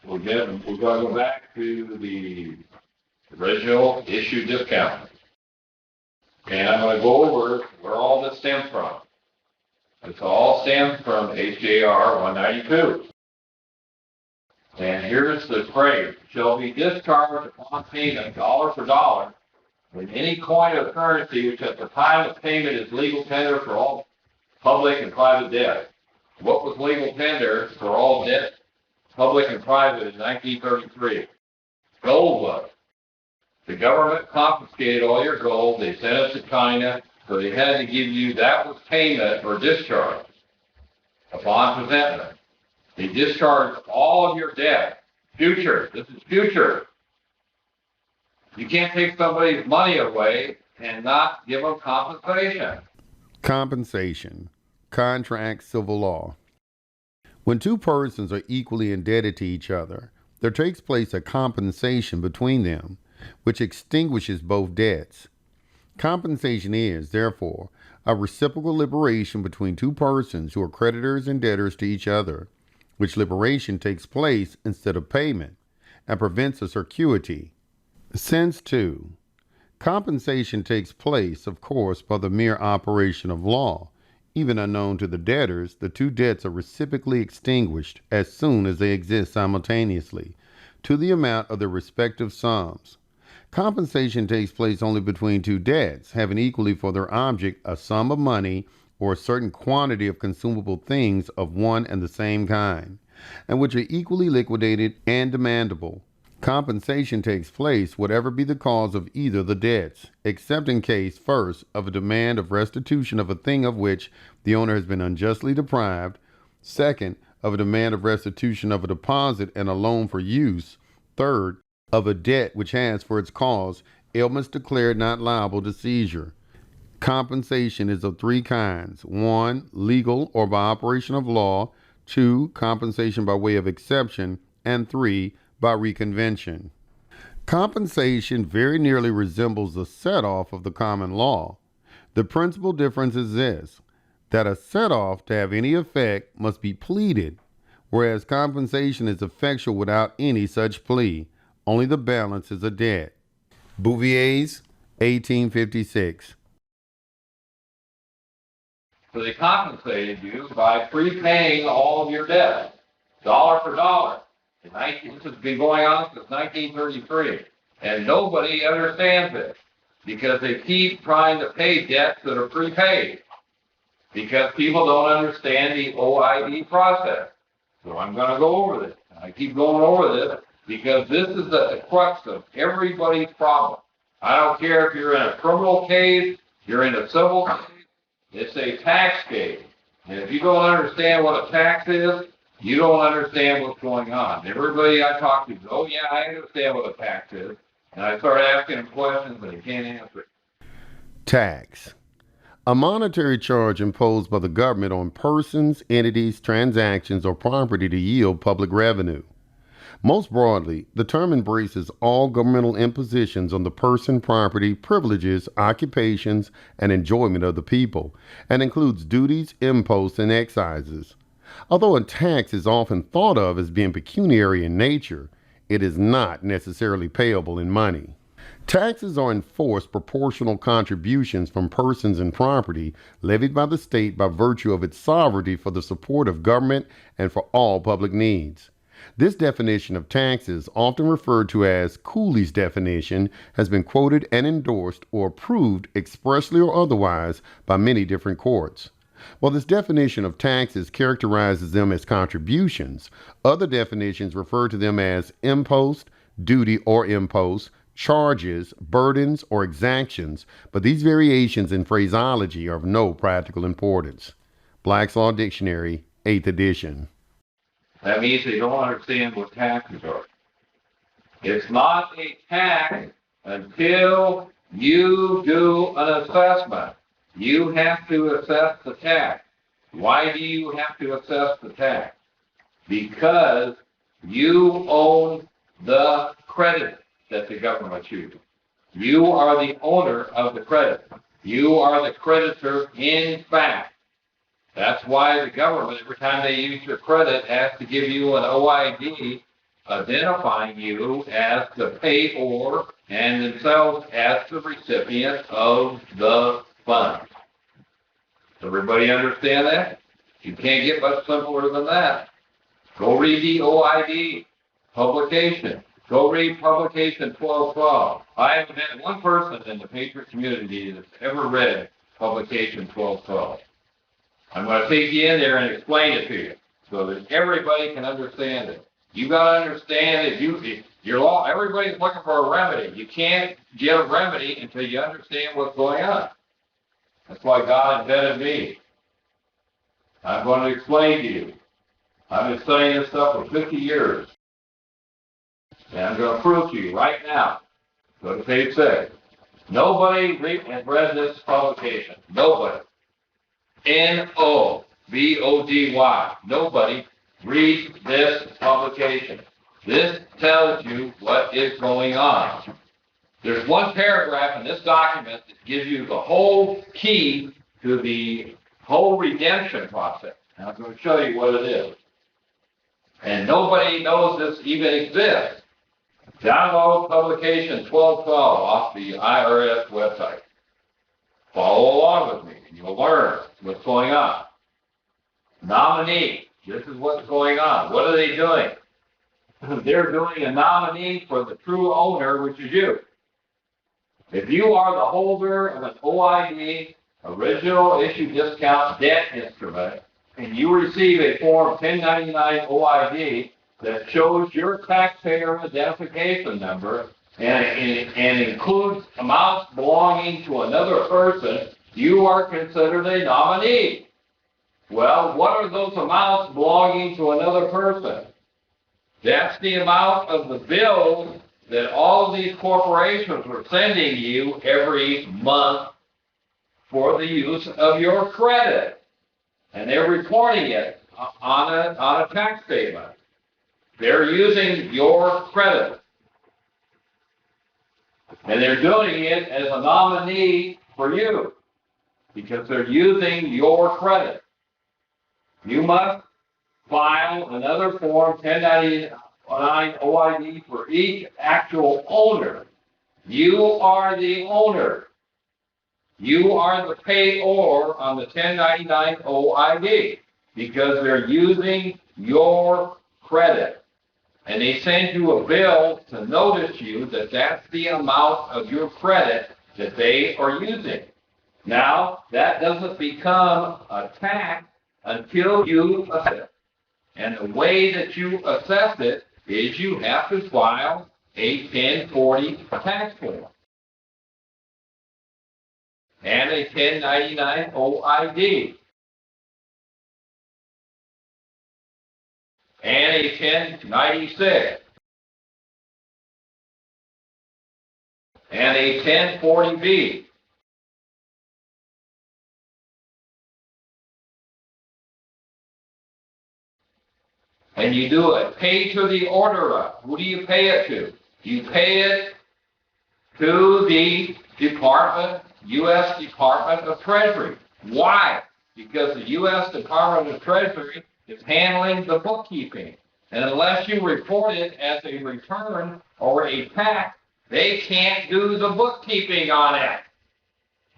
we're going to go back to the original issue discount. And I'm going to go over where all this stems from. This all stems from HJR 192. And here's the phrase: shall be discharged upon payment dollar for dollar in any coin of currency which at the time of payment is legal tender for all public and private debt. What was legal tender for all debt, public and private, in 1933? Gold was. The government confiscated all your gold. They sent it to China, so they had to give you, that was payment or discharge upon presentment. They discharged all of your debt. Future. This is future. You can't take somebody's money away and not give them compensation. Compensation. Contract civil law. When two persons are equally indebted to each other, there takes place a compensation between them, which extinguishes both debts. Compensation is, therefore, a reciprocal liberation between two persons who are creditors and debtors to each other, which liberation takes place instead of payment and prevents a circuity. Sense 2. Compensation takes place, of course, by the mere operation of law. Even unknown to the debtors, the two debts are reciprocally extinguished as soon as they exist simultaneously, to the amount of their respective sums. Compensation takes place only between two debts, having equally for their object a sum of money or a certain quantity of consumable things of one and the same kind, and which are equally liquidated and demandable. Compensation takes place whatever be the cause of either the debts, except in case, first, of a demand of restitution of a thing of which the owner has been unjustly deprived, second, of a demand of restitution of a deposit and a loan for use, third, of a debt which has for its cause ailments declared not liable to seizure. Compensation is of three kinds: 1, legal or by operation of law; 2, compensation by way of exception; and 3, by reconvention. Compensation very nearly resembles the set-off of the common law. The principal difference is this: that a set-off, to have any effect, must be pleaded, whereas compensation is effectual without any such plea. Only the balance is a debt. Bouvier's, 1856. So they compensated you by prepaying all of your debt, dollar for dollar. This has been going on since 1933, and nobody understands it because they keep trying to pay debts that are prepaid because people don't understand the OID process. So I'm going to go over this. I keep going over this because this is the crux of everybody's problem. I don't care if you're in a criminal case, you're in a civil case, it's a tax case. And if you don't understand what a tax is, you don't understand what's going on. Everybody I talk to goes, oh yeah, I understand what a tax is. And I start asking them questions and they can't answer it. Tax. A monetary charge imposed by the government on persons, entities, transactions, or property to yield public revenue. Most broadly, the term embraces all governmental impositions on the person, property, privileges, occupations, and enjoyment of the people, and includes duties, imposts, and excises. Although a tax is often thought of as being pecuniary in nature, it is not necessarily payable in money. Taxes are enforced proportional contributions from persons and property levied by the state by virtue of its sovereignty for the support of government and for all public needs. This definition of taxes, often referred to as Cooley's definition, has been quoted and endorsed or approved expressly or otherwise by many different courts. While this definition of taxes characterizes them as contributions, other definitions refer to them as impost, duty or impost, charges, burdens, or exactions, but these variations in phraseology are of no practical importance. Black's Law Dictionary, 8th edition. That means they don't understand what taxes are. It's not a tax until you do an assessment. You have to assess the tax. Why do you have to assess the tax? Because you own the credit that the government uses. You are the owner of the credit. You are the creditor in fact. That's why the government, every time they use your credit, has to give you an OID identifying you as the payor and themselves as the recipient of the funds. Everybody understand that? You can't get much simpler than that. Go read the OID publication. Go read publication 1212. I haven't met one person in the Patriot community that's ever read publication 1212. I'm going to take you in there and explain it to you so that everybody can understand it. You got to understand that your law, everybody's looking for a remedy. You can't get a remedy until you understand what's going on. That's why God invented me. I'm going to explain to you. I've been studying this stuff for 50 years. And I'm going to prove to you right now. Go to page 6. Nobody has read this publication. Nobody. N-O-B-O-D-Y. Nobody reads this publication. This tells you what is going on. There's one paragraph in this document that gives you the whole key to the whole redemption process. And I'm going to show you what it is. And nobody knows this even exists. Download publication 1212 off the IRS website. Follow along with me, and you'll learn what's going on. Nominee. This is what's going on. What are they doing? They're doing a nominee for the true owner, which is you. If you are the holder of an OID, original issue discount debt instrument, and you receive a Form 1099 OID that shows your taxpayer identification number and includes amounts belonging to another person, you are considered a nominee. Well, what are those amounts belonging to another person? That's the amount of the bills that all of these corporations are sending you every month for the use of your credit. And they're reporting it on a tax statement. They're using your credit. And they're doing it as a nominee for you because they're using your credit. You must file another Form 1099 OID for each actual owner. You are the owner. You are the payor on the 1099 OID because they're using your credit. And they send you a bill to notice you that that's the amount of your credit that they are using. Now, that doesn't become a tax until you assess it. And the way that you assess it is you have to file a 1040 tax form and a 1099 OID and a 1096 and a 1040B. And you do it. Pay to the orderer. Who do you pay it to? You pay it to the U.S. Department of Treasury. Why? Because the U.S. Department of Treasury is handling the bookkeeping. And unless you report it as a return or a tax, they can't do the bookkeeping on it.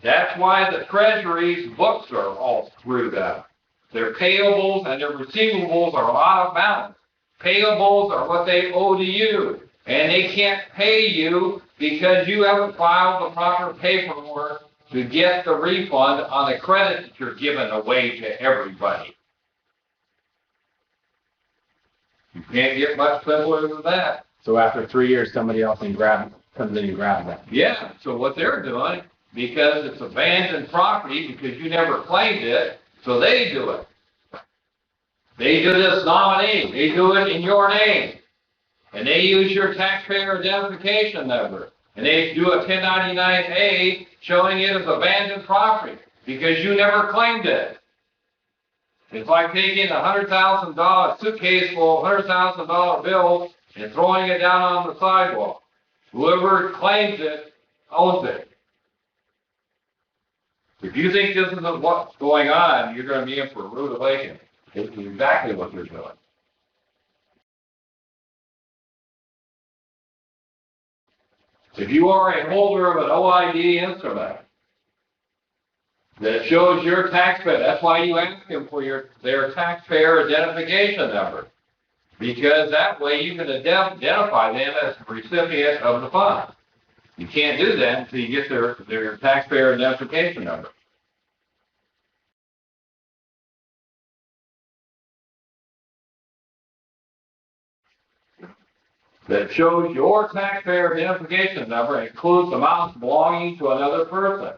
That's why the Treasury's books are all screwed up. Their payables and their receivables are out of balance. Payables are what they owe to you, and they can't pay you because you haven't filed the proper paperwork to get the refund on the credit that you're giving away to everybody. You can't get much simpler than that. So after 3 years, somebody else comes in and grabs it. Yeah, so what they're doing, because it's abandoned property, because you never claimed it, so they do it. They do this nominee. They do it in your name. And they use your taxpayer identification number. And they do a 1099-A showing it as abandoned property because you never claimed it. It's like taking a $100,000 suitcase full of $100,000 bills and throwing it down on the sidewalk. Whoever claims it owns it. If you think this isn't what's going on, you're going to be in for a rude awakening. It's exactly what they're doing. If you are a holder of an OID instrument that shows your taxpayer, that's why you ask them for their taxpayer identification number. Because that way you can identify them as the recipient of the fund. You can't do that until you get their taxpayer identification number. That shows your taxpayer identification number includes amounts belonging to another person.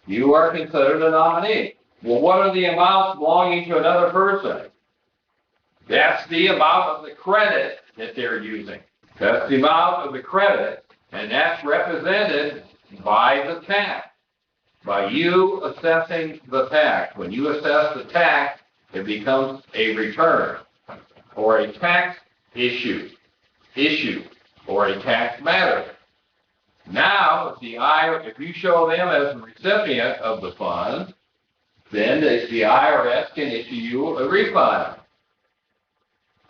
You are considered a nominee. Well, what are the amounts belonging to another person? That's the amount of the credit that they're using. That's the amount of the credit, and that's represented by the tax, by you assessing the tax. When you assess the tax, it becomes a return or a tax issue, or a tax matter. Now, if you show them as the recipient of the fund, then the IRS can issue you a refund.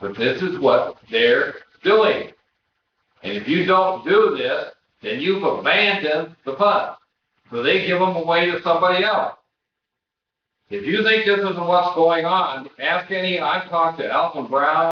But this is what they're doing. And if you don't do this, then you've abandoned the funds. So they give them away to somebody else. If you think this isn't what's going on, I've talked to Alton Brown,